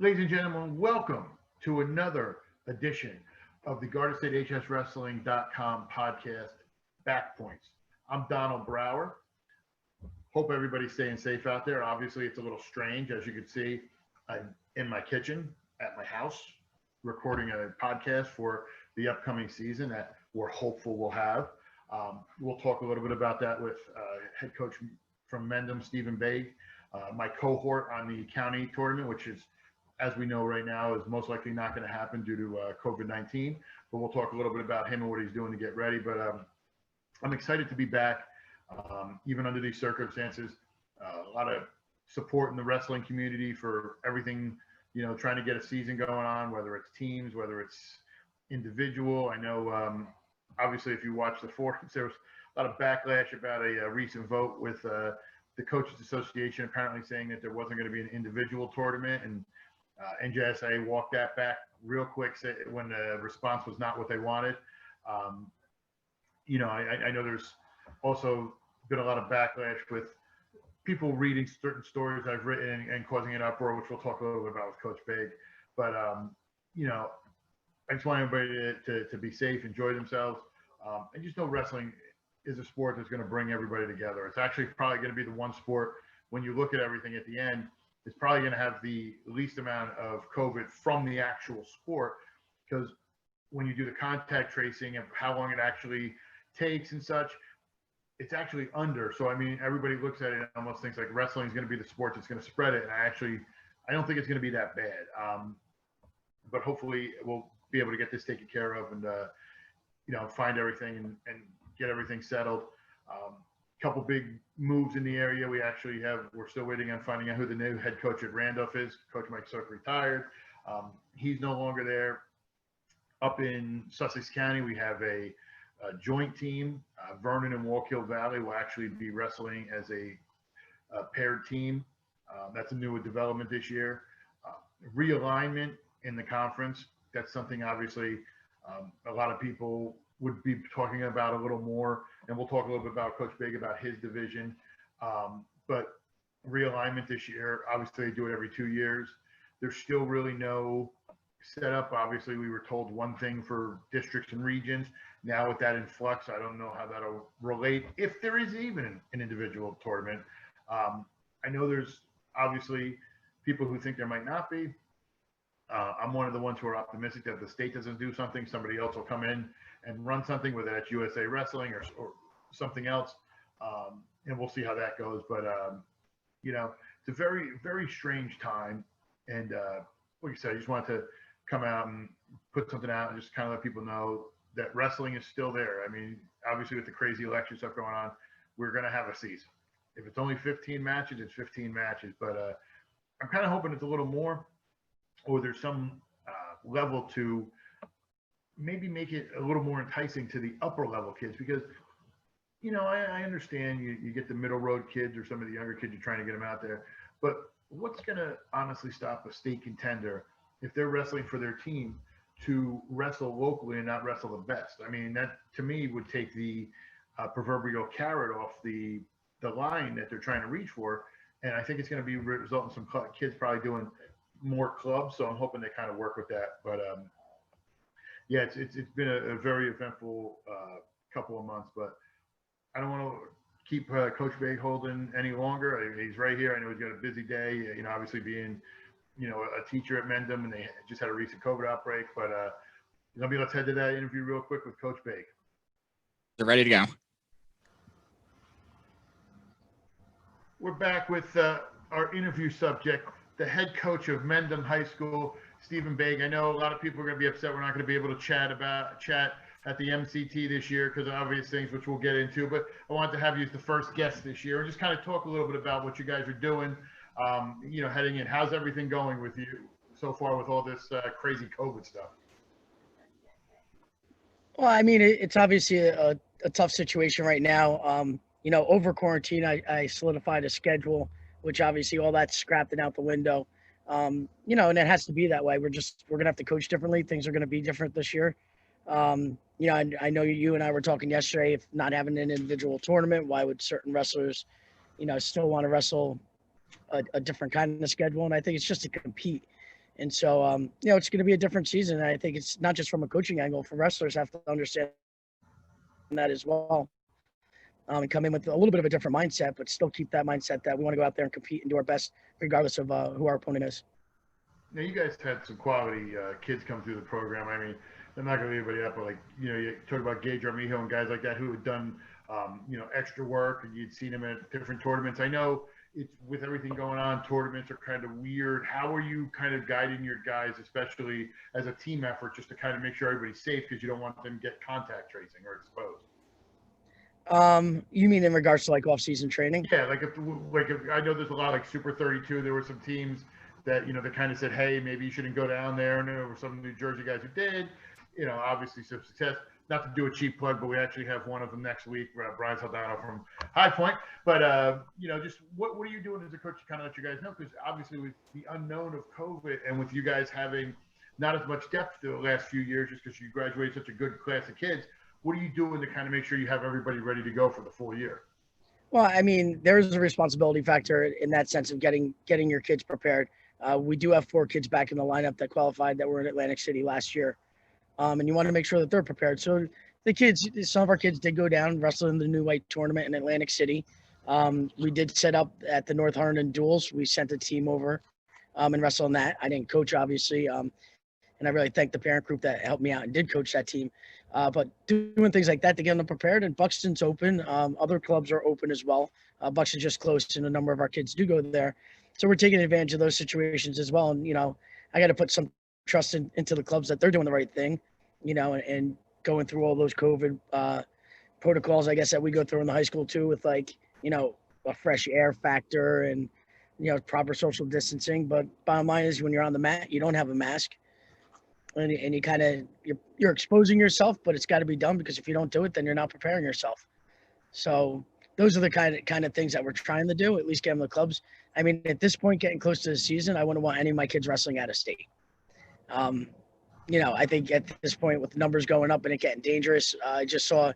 Ladies and gentlemen, welcome to another edition of the GardenStateHSWrestling.com podcast, Back Points. I'm Donald Brower. Hope everybody's staying safe out there. Obviously, it's a little strange. As you can see, I'm in my kitchen at my house recording a podcast for the upcoming season that we're hopeful we'll have. We'll talk a little bit about that with head coach from Mendham, Stephen Baig, my cohort on the county tournament, which is, as we know right now, is most likely not going to happen due to COVID-19. But we'll talk a little bit about him and what he's doing to get ready. But I'm excited to be back, even under these circumstances. A lot of support in the wrestling community for everything, trying to get a season going on, whether it's teams, whether it's individual. I know, obviously, if you watch the forums, there was a lot of backlash about a recent vote with the Coaches Association apparently saying that there wasn't going to be an individual tournament, and NJSA walked that back real quick when the response was not what they wanted. I know there's also been a lot of backlash with people reading certain stories I've written and causing an uproar, which we'll talk a little bit about with Coach Baig. But, I just want everybody to be safe, enjoy themselves. And just know wrestling is a sport that's going to bring everybody together. It's actually probably going to be the one sport, when you look at everything at the end, it's probably going to have the least amount of COVID from the actual sport, because when you do the contact tracing of how long it actually takes and such, it's actually under. So, I mean, everybody looks at it and almost thinks like wrestling is going to be the sport that's going to spread it. And I don't think it's going to be that bad. But hopefully we'll be able to get this taken care of and, find everything and get everything settled. Couple big moves in the area. We're still waiting on finding out who the new head coach at Randolph is. Coach Mike Sook retired. He's no longer there. Up in Sussex County, we have a joint team. Vernon and Wallkill Valley will actually be wrestling as a paired team. That's a new development this year. Realignment in the conference. That's something obviously a lot of people would be talking about a little more, and we'll talk a little bit about Coach Baig, about his division. But realignment this year, obviously they do it every 2 years. There's still really no setup. Obviously, we were told one thing for districts and regions. Now with that in flux, I don't know how that'll relate, if there is even an individual tournament. I know there's obviously people who think there might not be. I'm one of the ones who are optimistic that if the state doesn't do something, somebody else will come in and run something, whether that's USA Wrestling or something else. And we'll see how that goes. But, it's a very, very strange time. And like I said, I just wanted to come out and put something out and just kind of let people know that wrestling is still there. I mean, obviously with the crazy election stuff going on, we're going to have a season. If it's only 15 matches, it's 15 matches. But I'm kind of hoping it's a little more, or there's some level to maybe make it a little more enticing to the upper level kids, because, I understand you get the middle road kids or some of the younger kids, you're trying to get them out there, but what's going to honestly stop a state contender if they're wrestling for their team to wrestle locally and not wrestle the best? I mean, that to me would take the proverbial carrot off the line that they're trying to reach for. And I think it's going to be result in some kids probably doing more clubs. So I'm hoping they kind of work with that. But yeah, it's been a very eventful couple of months, but I don't want to keep Coach Baig holding any longer. He's right here. I know he's got a busy day, obviously being, a teacher at Mendham, and they just had a recent COVID outbreak. But let's head to that interview real quick with Coach Baig. They're ready to go. We're back with our interview subject, the head coach of Mendham High School, Stephen Baig. I know a lot of people are going to be upset we're not going to be able to chat at the MCT this year because of obvious things, which we'll get into. But I wanted to have you as the first guest this year and just kind of talk a little bit about what you guys are doing, heading in. How's everything going with you so far with all this crazy COVID stuff? Well, I mean, it's obviously a tough situation right now. Over quarantine, I solidified a schedule, which obviously all that's scrapped and out the window. And it has to be that way. We're going to have to coach differently. Things are going to be different this year. I know you and I were talking yesterday, if not having an individual tournament, why would certain wrestlers, still want to wrestle a different kind of schedule? And I think it's just to compete. And so, it's going to be a different season. And I think it's not just from a coaching angle. For wrestlers have to understand that as well. And come in with a little bit of a different mindset, but still keep that mindset that we want to go out there and compete and do our best, regardless of who our opponent is. Now, you guys had some quality kids come through the program. I mean, I'm not going to leave anybody up, but you talk about Gage Armijo and guys like that who had done, extra work, and you'd seen them at different tournaments. I know it's with everything going on, tournaments are kind of weird. How are you kind of guiding your guys, especially as a team effort, just to kind of make sure everybody's safe because you don't want them to get contact tracing or exposed? You mean in regards to like off-season training? Yeah, like if I know there's a lot like Super 32. There were some teams that that kind of said, hey, maybe you shouldn't go down there, and there were some New Jersey guys who did. Obviously some success. Not to do a cheap plug, but we actually have one of them next week, Brian Saldano from High Point. But just what are you doing as a coach to kind of let you guys know? Because obviously with the unknown of COVID and with you guys having not as much depth the last few years, just because you graduated such a good class of kids, what are you doing to kind of make sure you have everybody ready to go for the full year? Well, I mean, there is a responsibility factor in that sense of getting your kids prepared. We do have 4 kids back in the lineup that qualified that were in Atlantic City last year. And you want to make sure that they're prepared. So the kids, some of our kids did go down, wrestle in the New White tournament in Atlantic City. We did set up at the North Hunterdon duels. We sent a team over and wrestle in that. I didn't coach, obviously. And I really thank the parent group that helped me out and did coach that team. But doing things like that to get them prepared. And Buxton's open. Other clubs are open as well. Buxton's just closed, and a number of our kids do go there. So we're taking advantage of those situations as well. And, I got to put some trust into the clubs that they're doing the right thing, and going through all those COVID protocols, I guess, that we go through in the high school too, with a fresh air factor and, proper social distancing. But bottom line is when you're on the mat, you don't have a mask. And you kind of, you're exposing yourself, but it's got to be done, because if you don't do it, then you're not preparing yourself. So those are the kind of things that we're trying to do, at least get them the clubs. I mean, at this point, getting close to the season, I wouldn't want any of my kids wrestling out of state. I think at this point, with the numbers going up and it getting dangerous, I just saw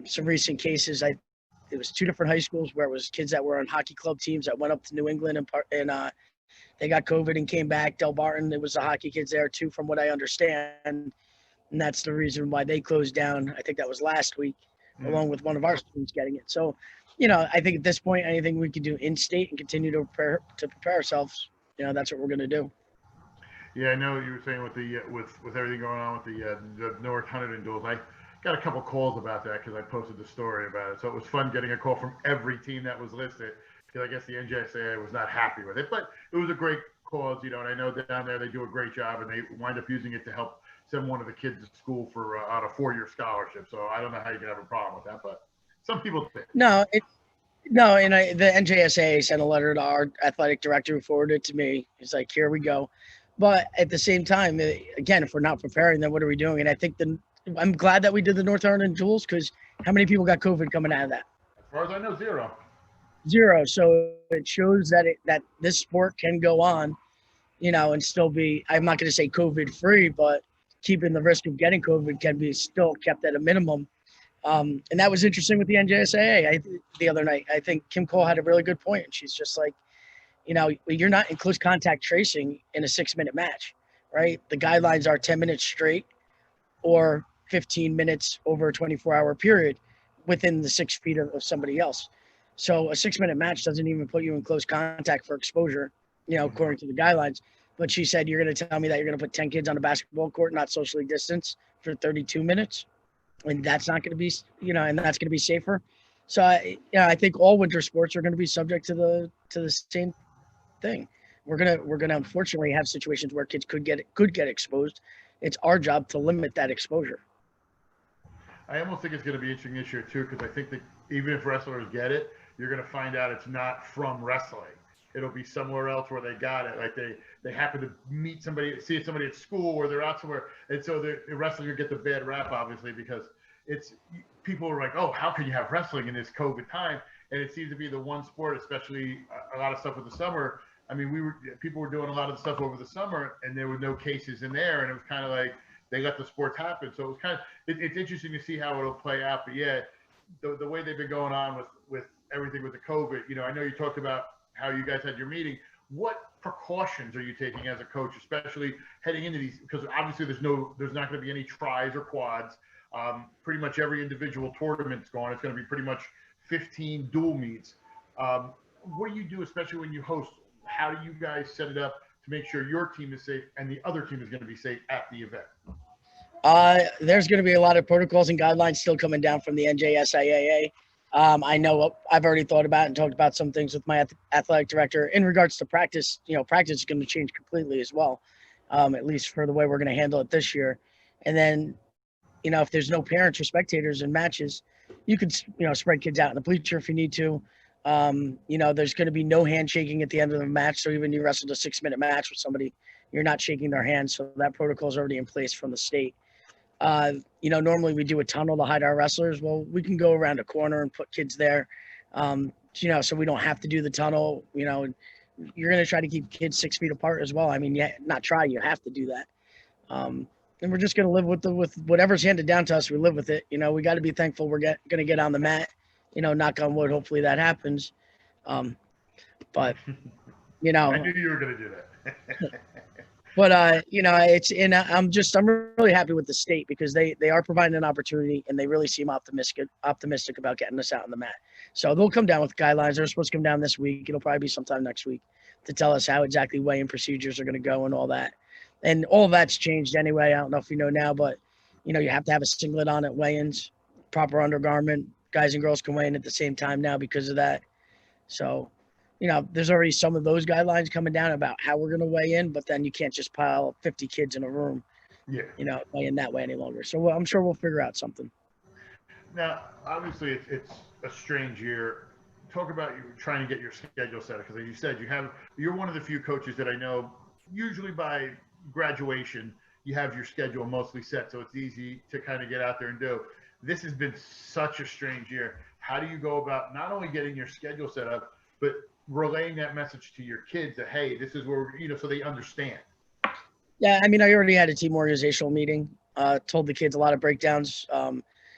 some recent cases. It was 2 different high schools where it was kids that were on hockey club teams that went up to New England and they got COVID and came back. Del Barton, there was the hockey kids there too, from what I understand. And that's the reason why they closed down. I think that was last week, along with one of our students getting it. So, I think at this point, anything we can do in state and continue to prepare ourselves, that's what we're going to do. Yeah, I know you were saying with the with everything going on with the North Hunterdon duels. I got a couple calls about that because I posted the story about it. So it was fun getting a call from every team that was listed, because I guess the NJSAA was not happy with it. But it was a great cause, and I know down there they do a great job, and they wind up using it to help send one of the kids to school for on a 4-year scholarship. So I don't know how you can have a problem with that, but some people think. No, the NJSAA sent a letter to our athletic director, who forwarded it to me. He's like, here we go. But at the same time, again, if we're not preparing, then what are we doing? And I think I'm glad that we did the North Hunterdon duels, because how many people got COVID coming out of that? As far as I know, 0. 0. So it shows that that this sport can go on, and still be, I'm not going to say COVID free, but keeping the risk of getting COVID can be still kept at a minimum. And that was interesting with the NJSAA the other night. I think Kim Cole had a really good point. And she's just like, you're not in close contact tracing in a 6-minute match, right? The guidelines are 10 minutes straight or 15 minutes over a 24-hour period within the 6 feet of somebody else. So a 6-minute match doesn't even put you in close contact for exposure, according to the guidelines. But she said, you're going to tell me that you're going to put 10 kids on a basketball court, not socially distanced, for 32 minutes? And that's not going to be, and that's going to be safer. So, I think all winter sports are going to be subject to the same thing. We're gonna unfortunately have situations where kids could get exposed. It's our job to limit that exposure. I almost think it's going to be interesting this year too, because I think that even if wrestlers get it, you're going to find out it's not from wrestling. It'll be somewhere else where they got it. Like they happen to see somebody at school, or they're out somewhere, and so the wrestling will get the bad rap, obviously, because people are like, oh, how can you have wrestling in this COVID time? And it seems to be the one sport, especially a lot of stuff with the summer. I mean, people were doing a lot of the stuff over the summer, and there were no cases in there, and it was kind of like they let the sports happen. So it was it's interesting to see how it'll play out. But yeah, the way they've been going on with everything with the COVID, I know you talked about how you guys had your meeting. What precautions are you taking as a coach, especially heading into these? Because obviously there's not going to be any tries or quads. Pretty much every individual tournament's gone. It's going to be pretty much 15 dual meets. What do you do, especially when you host? How do you guys set it up to make sure your team is safe and the other team is going to be safe at the event? There's going to be a lot of protocols and guidelines still coming down from the NJSIAA. I know I've already thought about and talked about some things with my athletic director in regards to practice. Practice is going to change completely as well, at least for the way we're going to handle it this year. And then, if there's no parents or spectators in matches, you could, spread kids out in the bleacher if you need to. There's going to be no handshaking at the end of the match. So even you wrestled a 6-minute match with somebody, you're not shaking their hand. So that protocol is already in place from the state. Normally we do a tunnel to hide our wrestlers. Well, we can go around a corner and put kids there, so we don't have to do the tunnel. You're going to try to keep kids 6 feet apart as well. I mean, not try, you have to do that. And we're just going to live with whatever's handed down to us. We live with it. We got to be thankful we're going to get on the mat, knock on wood. Hopefully that happens. But, I knew you were going to do that. But I'm really happy with the state because they are providing an opportunity and they really seem optimistic about getting us out on the mat. So they'll come down with guidelines. They're supposed to come down this week. It'll probably be sometime next week to tell us how exactly weigh-in procedures are going to go and all that. And all that's changed anyway. I don't know if you know now, but you have to have a singlet on at weigh-ins, proper undergarment. Guys and girls can weigh in at the same time now because of that. So there's already some of those guidelines coming down about how we're going to weigh in, but then you can't just pile 50 kids in a room, weigh in that way any longer. So I'm sure we'll figure out something. Now, obviously it's a strange year. Talk about you trying to get your schedule set, because as you said, you're one of the few coaches that I know, usually by graduation, you have your schedule mostly set. So it's easy to kind of get out there and do. This has been such a strange year. How do you go about not only getting your schedule set up, but relaying that message to your kids that, hey, this is where so they understand? Yeah, I mean, I already had a team organizational meeting, told the kids a lot of breakdowns,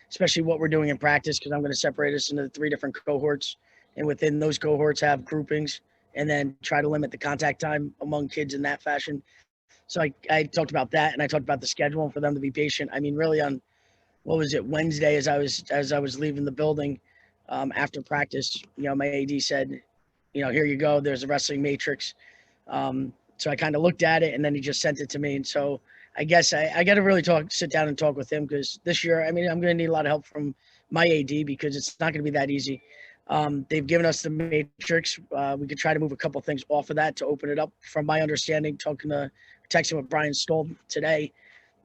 especially what we're doing in practice, because I'm going to separate us into 3 different cohorts, and within those cohorts have groupings, and then try to limit the contact time among kids in that fashion. So I talked about that, and I talked about the schedule and for them to be patient. I mean, really on, Wednesday, as I was leaving the building after practice, my AD said, here you go. There's a wrestling matrix. So I kind of looked at it, and then he just sent it to me. And so I guess I got to really sit down and talk with him, because this year, I mean, I'm going to need a lot of help from my AD because it's not going to be that easy. They've given us the matrix. We could try to move a couple things off of that to open it up. From my understanding, texting with Brian Stoll today,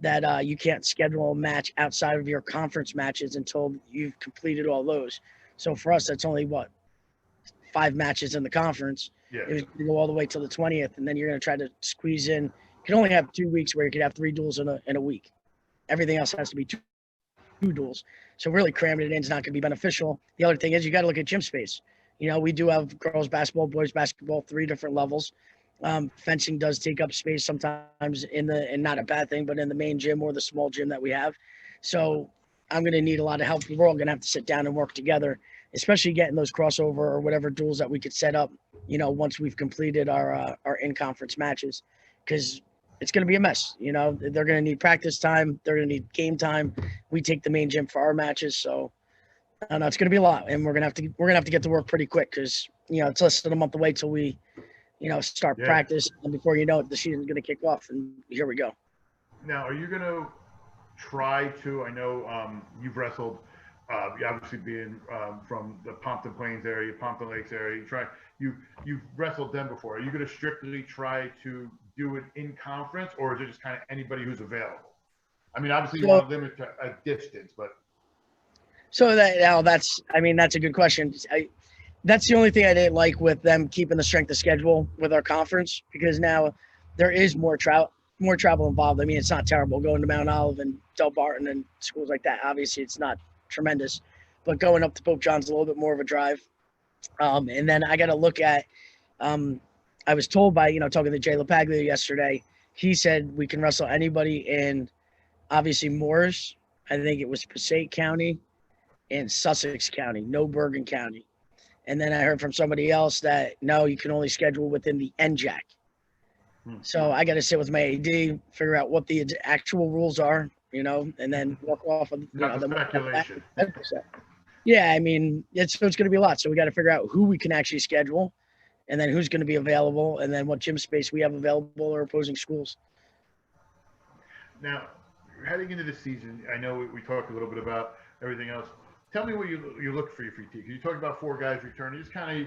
that you can't schedule a match outside of your conference matches until you've completed all those. So for us, that's only 5 matches in the conference. Yeah. It was going to go all the way till the 20th, and then you're going to try to squeeze in. You can only have 2 weeks where you could have 3 duels in a week. Everything else has to be two duels. So really cramming it in is not going to be beneficial. The other thing is you got to look at gym space. We do have girls basketball, boys basketball, 3 different levels. Fencing does take up space sometimes and not a bad thing, but in the main gym or the small gym that we have. So I'm going to need a lot of help. We're all going to have to sit down and work together, especially getting those crossover or whatever duels that we could set up, once we've completed our in-conference matches, because it's going to be a mess. They're going to need practice time. They're going to need game time. We take the main gym for our matches. So I don't know, it's going to be a lot, and we're going to have to get to work pretty quick, because, it's less than a month away till we, start practice, and before you know it, the season's going to kick off, and here we go. Now, are you going to try to, I know you've wrestled, obviously being from the Pompton Plains area, Pompton Lakes area, you've wrestled them before. Are you going to strictly try to do it in conference, or is it just kind of anybody who's available? I mean, obviously you want to limit to a distance, but. So that's a good question. That's the only thing I didn't like with them keeping the strength of schedule with our conference, because now there is more travel involved. I mean, it's not terrible going to Mount Olive and Del Barton and schools like that. Obviously, it's not tremendous, but going up to Pope John's a little bit more of a drive. And then I got to look at, I was told by, talking to Jay LaPaglia yesterday, he said we can wrestle anybody in, obviously, Morris, I think it was Passaic County, and Sussex County, no Bergen County. And then I heard from somebody else that, no, you can only schedule within the NJAC. So I got to sit with my AD, figure out what the actual rules are, and then work off of Not the speculation. 10%. Yeah, I mean, it's going to be a lot. So we got to figure out who we can actually schedule, and then who's going to be available, and then what gym space we have available or opposing schools. Now, heading into the season, I know we talked a little bit about everything else. Tell me what you look for your free team. You talked about 4 guys returning. Just kind of,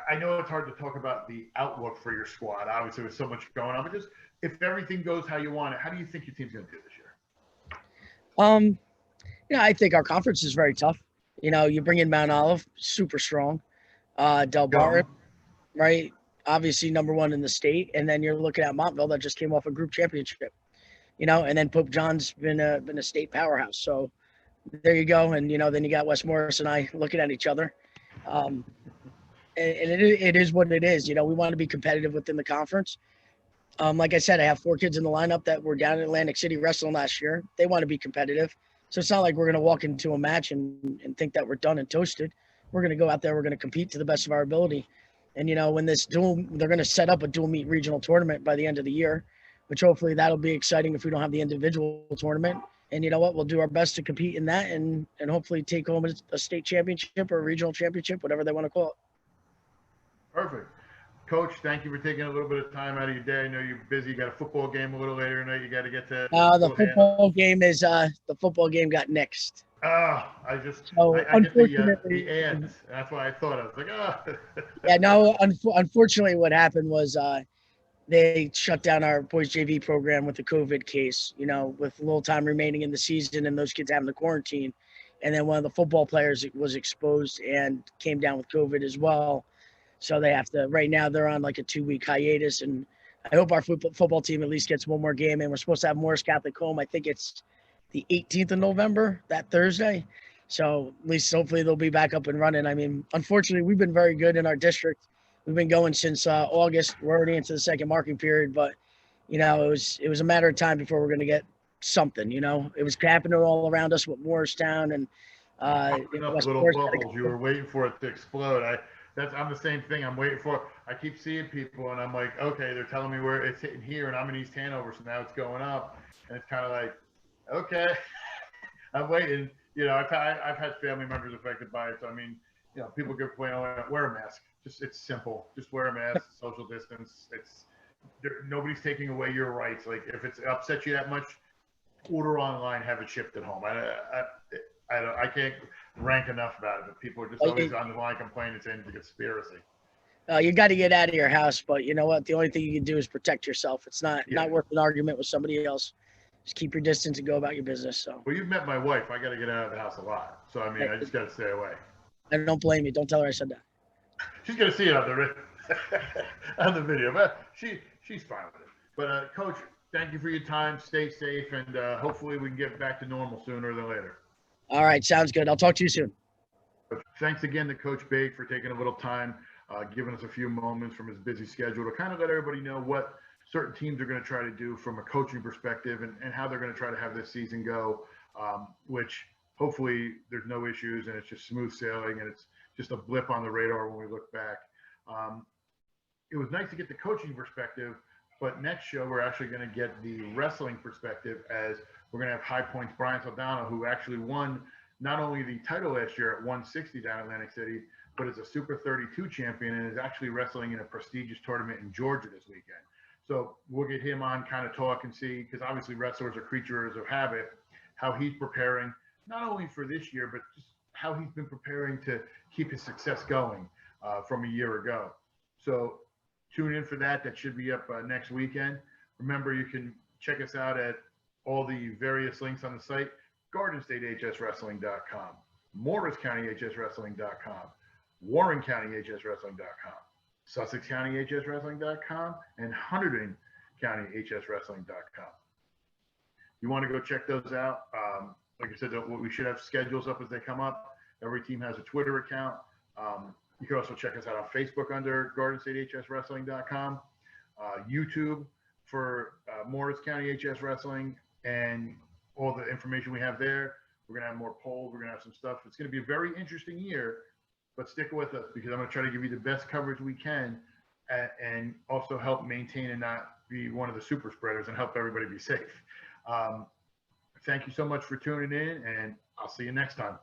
I know it's hard to talk about the outlook for your squad. Obviously, there's so much going on, but just if everything goes how you want it, how do you think your team's going to do this year? I think our conference is very tough. You bring in Mount Olive, super strong. Del Barton, right? Obviously number 1 in the state, and then you're looking at Montville that just came off a group championship. And then Pope John's been a state powerhouse. So there you go. And then you got West Morris and I looking at each other. And it is what it is. We want to be competitive within the conference. Like I said, I have 4 kids in the lineup that were down in Atlantic City wrestling last year. They want to be competitive. So it's not like we're going to walk into a match and think that we're done and toasted. We're going to go out there. We're going to compete to the best of our ability. And, when they're going to set up a dual meet regional tournament by the end of the year, which hopefully that'll be exciting if we don't have the individual tournament. And you know what? We'll do our best to compete in that and hopefully take home a state championship or a regional championship, whatever they want to call it. Perfect. Coach, thank you for taking a little bit of time out of your day. I know you're busy. You got a football game a little later tonight. You got to get to the football game got nixed. I get the ads. That's why I thought. I was like, Yeah, no, unfortunately what happened was they shut down our boys JV program with the COVID case, with a little time remaining in the season and those kids having to quarantine. And then one of the football players was exposed and came down with COVID as well. So they have to, right now they're on like a 2-week hiatus. And I hope our football team at least gets one more game. And we're supposed to have Morris Catholic home. I think it's the 18th of November, that Thursday. So at least hopefully they'll be back up and running. I mean, unfortunately, we've been very good in our district. We've been going since August. We're already into the second marking period, but it was a matter of time before we're going to get something. It was happening all around us with Morristown and little bubbles. You were waiting for it to explode. I'm the same thing. I'm waiting for. I keep seeing people, and I'm like, okay, they're telling me where it's hitting here, and I'm in East Hanover, so now it's going up, and it's kind of like, okay, I'm waiting. I've had family members affected by it, so I mean, people get playing. Wear a mask. It's simple. Just wear a mask, social distance. Nobody's taking away your rights. Like if it's upset you that much, order online, have it shipped at home. I can't rank enough about it, but people are just always on the line complaining it's a conspiracy. You got to get out of your house, but you know what? The only thing you can do is protect yourself. It's not worth an argument with somebody else. Just keep your distance and go about your business. So. Well, you've met my wife. I got to get out of the house a lot, so I mean, I just got to stay away. I don't blame you. Don't tell her I said that. She's gonna see it on the video, but she's fine with it. But Coach, thank you for your time. Stay safe, and hopefully we can get back to normal sooner than later. All right, sounds good. I'll talk to you soon. But thanks again to Coach Baig for taking a little time, giving us a few moments from his busy schedule to kind of let everybody know what certain teams are going to try to do from a coaching perspective and how they're going to try to have this season go, which hopefully there's no issues and it's just smooth sailing and it's just a blip on the radar when we look back. It was nice to get the coaching perspective, but next show we're actually going to get the wrestling perspective as we're going to have High Points Brian Saldana, who actually won not only the title last year at 160 down in Atlantic City, but is a Super 32 champion and is actually wrestling in a prestigious tournament in Georgia this weekend. So we'll get him on, kind of talk and see, because obviously wrestlers are creatures of habit, how he's preparing, not only for this year, but just how he's been preparing to keep his success going from a year ago. So tune in for that. That should be up next weekend. Remember, you can check us out at all the various links on the site, GardenStateHSWrestling.com, MorrisCountyHSWrestling.com, WarrenCountyHSWrestling.com, SussexCountyHSWrestling.com, and Hunterdon CountyHSWrestling.com. You want to go check those out. Like I said, we should have schedules up as they come up. Every team has a Twitter account. You can also check us out on Facebook under GardenStateHSWrestling.com, YouTube for Morris County HS Wrestling, and all the information we have there. We're going to have more polls. We're going to have some stuff. It's going to be a very interesting year, but stick with us because I'm going to try to give you the best coverage we can and also help maintain and not be one of the super spreaders and help everybody be safe. Thank you so much for tuning in, and I'll see you next time.